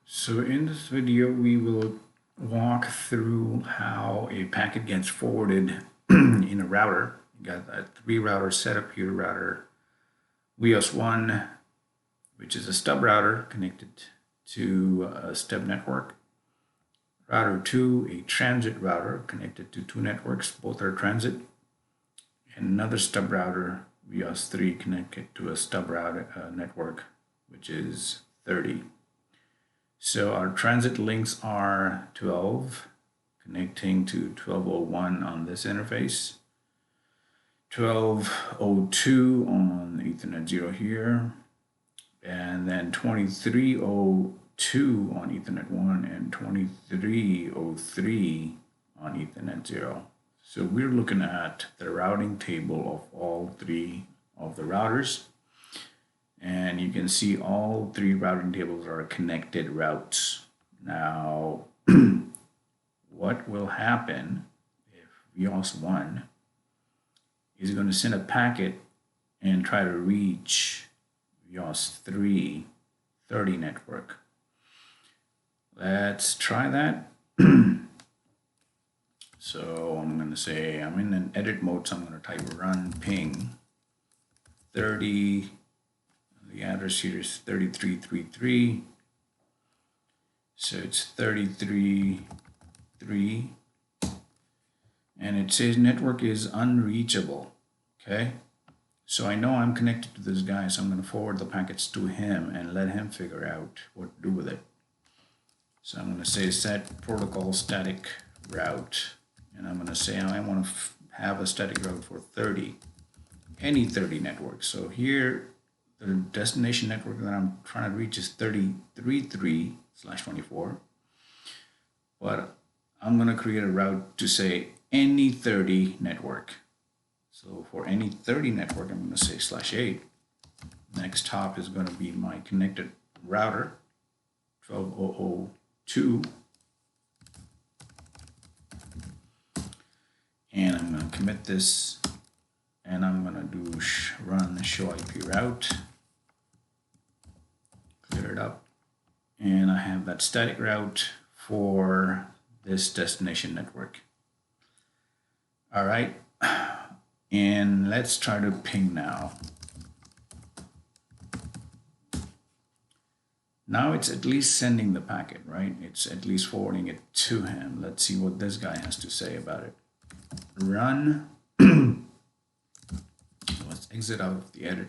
So in this video, we will walk through how a packet gets forwarded in a router. You got a 3-router setup here, router WEOS1, which is a stub router connected to a stub network. Router 2, a transit router connected to 2 networks, both are transit. And another stub router, WEOS3, connected to a stub router network, which is 30. So our transit links are 12, connecting to 1201 on this interface, 1202 on Ethernet 0 here, and then 2302 on Ethernet 1 and 2303 on Ethernet 0. So we're looking at the routing table of all 3 of the routers. And you can see all 3 routing tables are connected routes. Now, what will happen if WEOS1 is going to send a packet and try to reach WEOS3 30 network? Let's try that. So I'm going to say I'm in an edit mode, so I'm going to type run ping 30. The address here is 3333, so it's 33.3, and it says network is unreachable. Okay, so I know I'm connected to this guy, so I'm going to forward the packets to him and let him figure out what to do with it. So I'm going to say set protocol static route, and I'm going to say I want to have a static route for 30, any 30 networks. So here the destination network that I'm trying to reach is 33.3/24, but I'm going to create a route to say any 30 network. So for any 30 network, I'm going to say /8. Next hop is going to be my connected router, 12002. And I'm going to commit this, and I'm going to do run show IP route, clear it up, and I have that static route for this destination network. All right, and let's try to ping now. Now it's at least sending the packet, right? It's at least forwarding it to him. Let's see what this guy has to say about it. Run. Let's exit out of the edit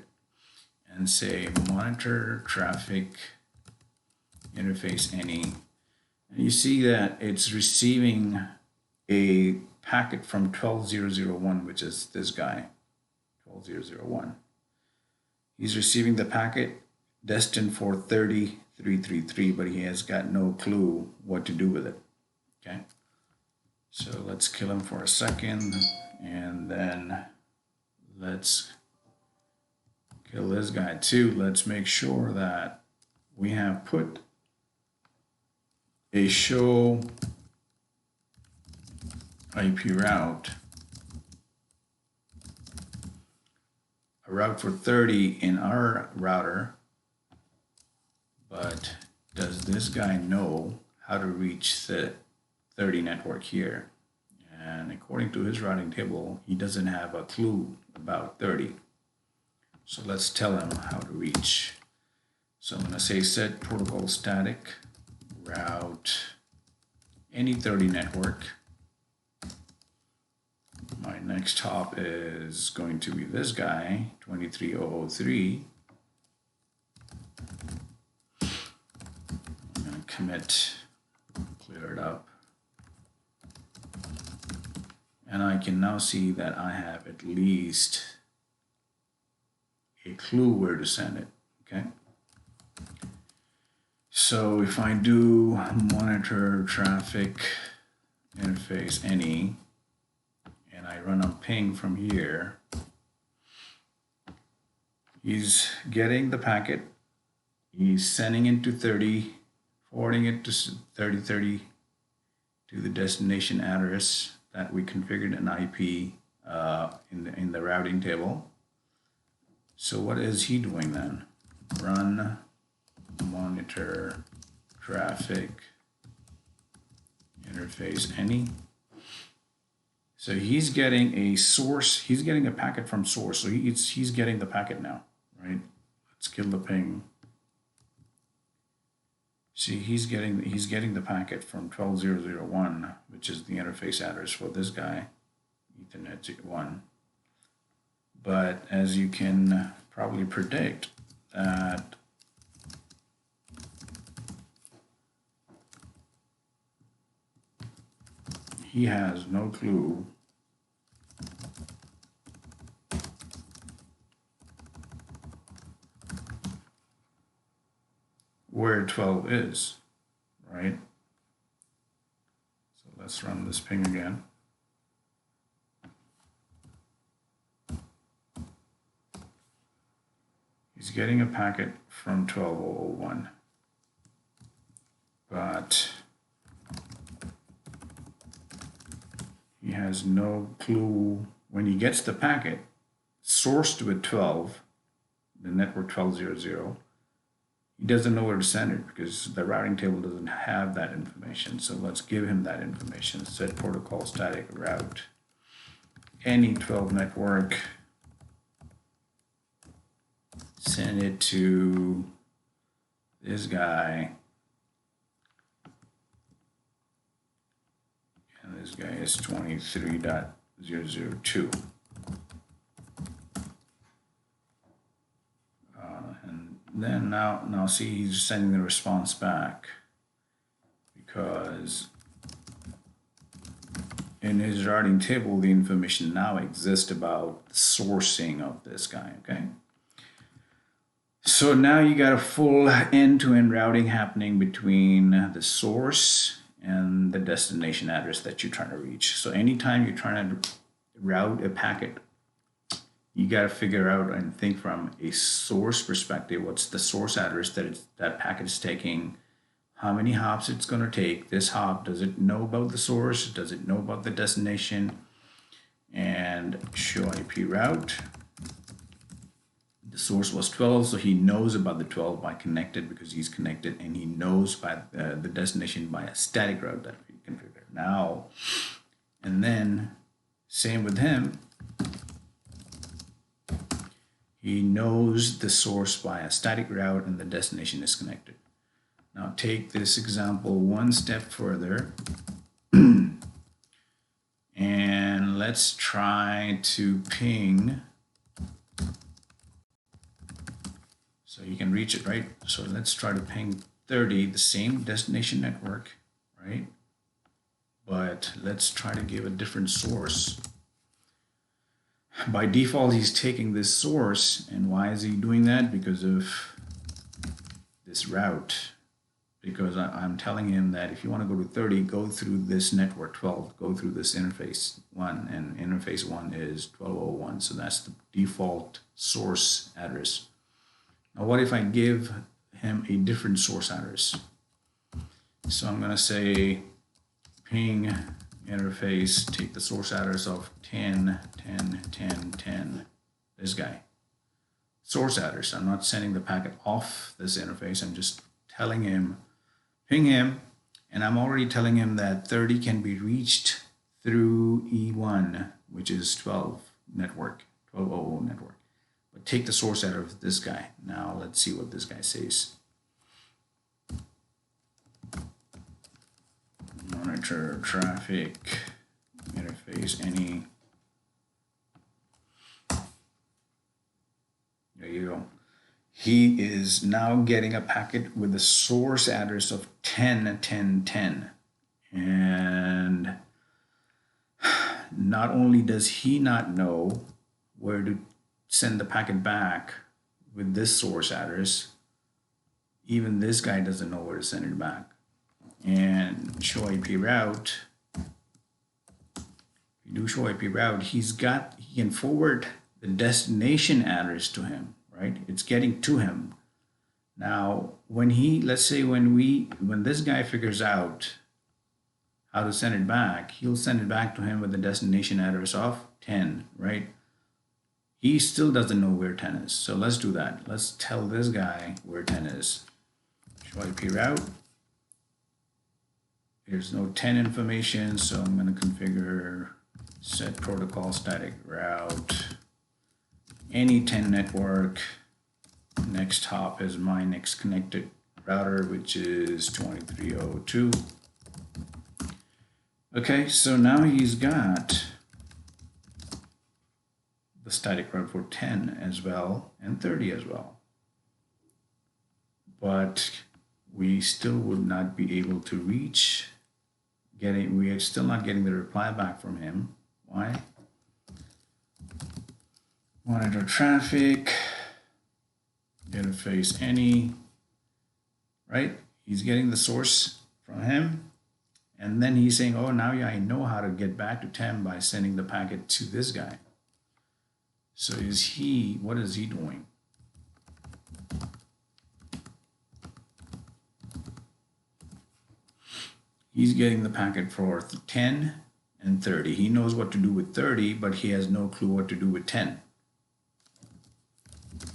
and say monitor traffic interface any, and you see that it's receiving a packet from 12001, which is this guy, 12001. He's receiving the packet destined for 3333, but he has got no clue what to do with it. Okay, so let's kill him for a second, and then let's kill this guy too. Let's make sure that we have put a show IP route, a route for 30 in our router, but does this guy know how to reach the 30 network here? And according to his routing table, he doesn't have a clue about 30. So let's tell him how to reach. So I'm going to say set protocol static route any 30 network. My next hop is going to be this guy, 23003. I'm going to commit, clear it up. And I can now see that I have at least a clue where to send it. Okay. So if I do monitor traffic interface any, and I run on ping from here, he's getting the packet, he's sending it to 30, forwarding it to 3030 to the destination address that we configured an IP in the routing table. So what is he doing then? Run monitor traffic interface any. So he's getting a source, he's getting a packet from source. So he's getting the packet now, right? Let's kill the ping. See, he's getting the packet from 12.0.0.1, which is the interface address for this guy, Ethernet 1. But as you can probably predict, that he has no clue where 12 is, right? So let's run this ping again. He's getting a packet from 12.0.0.1, but he has no clue when he gets the packet sourced with 12, the network 12.0.0. He doesn't know where to send it because the routing table doesn't have that information. So let's give him that information. Set protocol static route any 12 network. Send it to this guy. And this guy is 23.0.0.2. And then now see, he's sending the response back because in his routing table, the information now exists about the sourcing of this guy, okay? So now you got a full end-to-end routing happening between the source and the destination address that you're trying to reach. So anytime you're trying to route a packet, you got to figure out and think from a source perspective, what's the source address that packet is taking, how many hops it's going to take. This hop, does it know about the source? Does it know about the destination? And show IP route. The source was 12, so he knows about the 12 by connected because he's connected, and he knows by the destination by a static route that we configured. Now, and then same with him. He knows the source by a static route and the destination is connected. Now take this example one step further and let's try to ping. So you can reach it, right? So let's try to ping 30, the same destination network, right? But let's try to give a different source. By default, he's taking this source. And why is he doing that? Because of this route. Because I'm telling him that if you want to go to 30, go through this network 12, go through this interface 1, and interface 1 is 12.0.1. So that's the default source address. Now, what if I give him a different source address? So I'm going to say ping interface, take the source address of 10, 10, 10, 10, this guy. Source address. I'm not sending the packet off this interface. I'm just telling him, ping him, and I'm already telling him that 30 can be reached through E1, which is 12 network, 12.0.0 network. But take the source out of this guy. Now let's see what this guy says. Monitor traffic interface any. There you go. He is now getting a packet with the source address of 10, 10, 10. And not only does he not know where to send the packet back with this source address, even this guy doesn't know where to send it back. And show IP route, if you do show IP route, he can forward the destination address to him, right? It's getting to him. Now, when let's say when this guy figures out how to send it back, he'll send it back to him with the destination address of 10, right? He still doesn't know where 10 is. So let's do that. Let's tell this guy where 10 is. Show IP route. there's no 10 information, so I'm going to configure set protocol static route, any 10 network. Next hop is my next connected router, which is 2302. Okay, so now he's got the static route for 10 as well and 30 as well. But we still would not be able to reach we are still not getting the reply back from him. Why? Monitor traffic, interface any, right? He's getting the source from him, and then he's saying, oh, now I know how to get back to Tem by sending the packet to this guy. So what is he doing? He's getting the packet for 10 and 30. He knows what to do with 30, but he has no clue what to do with 10.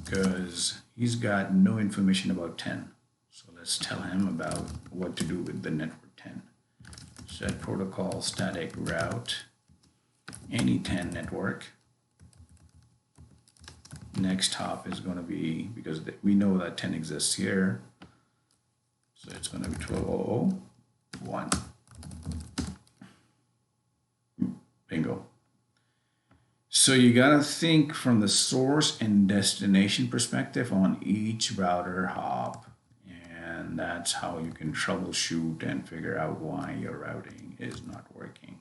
Because he's got no information about 10. So let's tell him about what to do with the network 10. Set protocol static route, any 10 network. Next hop is going to be, because we know that 10 exists here, so it's going to be 12.0.0.1. Bingo. So you got to think from the source and destination perspective on each router hop, and that's how you can troubleshoot and figure out why your routing is not working.